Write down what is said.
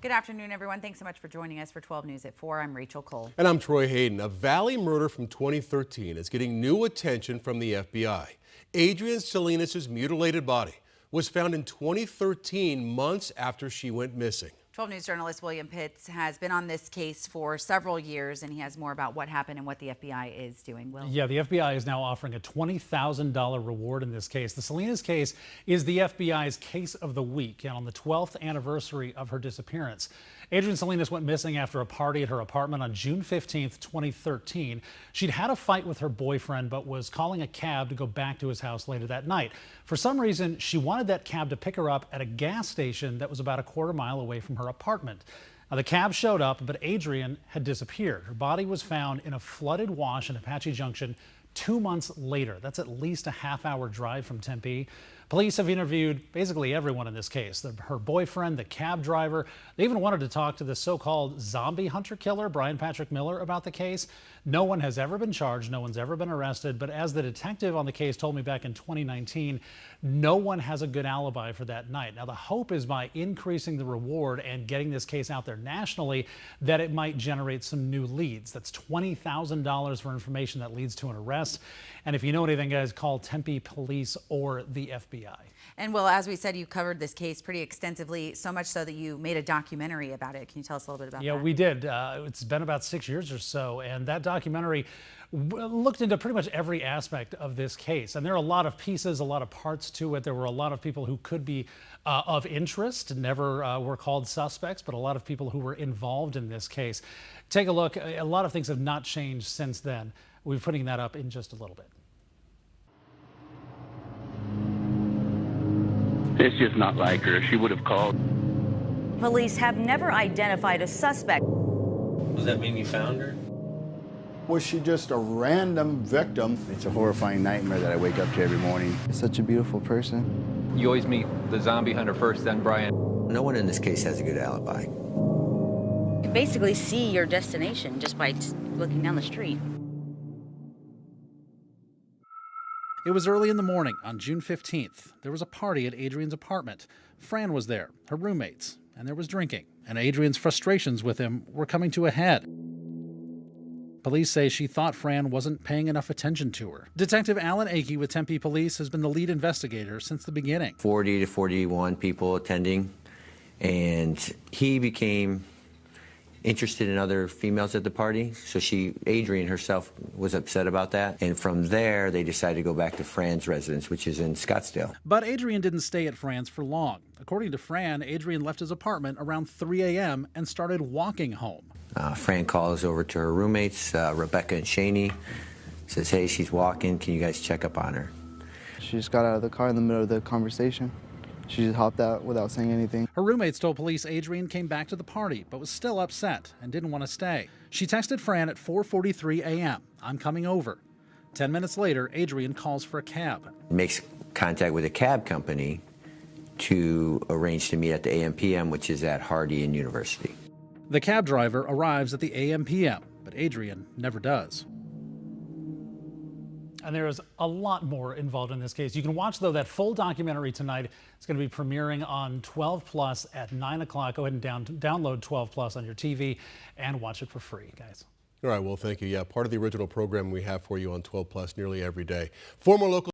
Good afternoon, everyone. Thanks so much for joining us for 12 News at 4. I'm Rachel Cole. And I'm Troy Hayden. A Valley murder from 2013 is getting new attention from the FBI. Adrienne Salinas' mutilated body was found in 2013, months after she went missing. 12 News journalist William Pitts has been on this case for several years, and he has more about what happened and what the FBI is doing. Will? Yeah, the FBI is now offering a $20,000 reward in this case. The Salinas case is the FBI's case of the week, and on the 12th anniversary of her disappearance. Adrienne Salinas went missing after a party at her apartment on June 15th, 2013. She'd had a fight with her boyfriend, but was calling a cab to go back to his house later that night. For some reason, she wanted that cab to pick her up at a gas station that was about a quarter mile away from her apartment. Now, the cab showed up, but Adrienne had disappeared. Her body was found in a flooded wash in Apache Junction 2 months later. That's at least a half-hour drive from Tempe. Police have interviewed basically everyone in this case, her boyfriend, the cab driver. They even wanted to talk to the so-called zombie hunter killer, Brian Patrick Miller, about the case. No one has ever been charged. No one's ever been arrested. But as the detective on the case told me back in 2019, no one has a good alibi for that night. Now, the hope is by increasing the reward and getting this case out there nationally that it might generate some new leads. That's $20,000 for information that leads to an arrest. And if you know anything, guys, call Tempe Police or the FBI. And Will, as we said, you covered this case pretty extensively, so much so that you made a documentary about it. Can you tell us a little bit about that? Yeah, we did. It's been about 6 years or so, and that documentary looked into pretty much every aspect of this case. And there are a lot of pieces, a lot of parts to it. There were a lot of people who could be of interest, never were called suspects, but a lot of people who were involved in this case. Take a look. A lot of things have not changed since then. We'll be putting that up in just a little bit. It's just not like her. She would have called. Police have never identified a suspect. Does that mean you found her? Was she just a random victim? It's a horrifying nightmare that I wake up to every morning. Such a beautiful person. You always meet the zombie hunter first, then Brian. No one in this case has a good alibi. You basically see your destination just by looking down the street. It was early in the morning on June 15th. There was a party at Adrienne's apartment. Fran was there, her roommates, and there was drinking. And Adrienne's frustrations with him were coming to a head. Police say she thought Fran wasn't paying enough attention to her. Detective Alan Akey with Tempe Police has been the lead investigator since the beginning. 40 to 41 people attending, and he became interested in other females at the party. So Adrienne herself was upset about that. And from there, they decided to go back to Fran's residence, which is in Scottsdale. But Adrienne didn't stay at Fran's for long. According to Fran, Adrienne left his apartment around 3 a.m. and started walking home. Fran calls over to her roommates, Rebecca and Shaney, says, hey, she's walking. Can you guys check up on her? She just got out of the car in the middle of the conversation. She just hopped out without saying anything. Her roommates told police Adrienne came back to the party, but was still upset and didn't want to stay. She texted Fran at 4:43 a.m., I'm coming over. 10 minutes later, Adrienne calls for a cab. Makes contact with a cab company to arrange to meet at the AM/PM, which is at Hardy and University. The cab driver arrives at the AM/PM, but Adrienne never does. And there is a lot more involved in this case. You can watch, though, that full documentary tonight. It's going to be premiering on 12 Plus at 9 o'clock. Go ahead and download 12 Plus on your TV and watch it for free, guys. All right, well, thank you. Yeah, part of the original program we have for you on 12 Plus nearly every day. Former local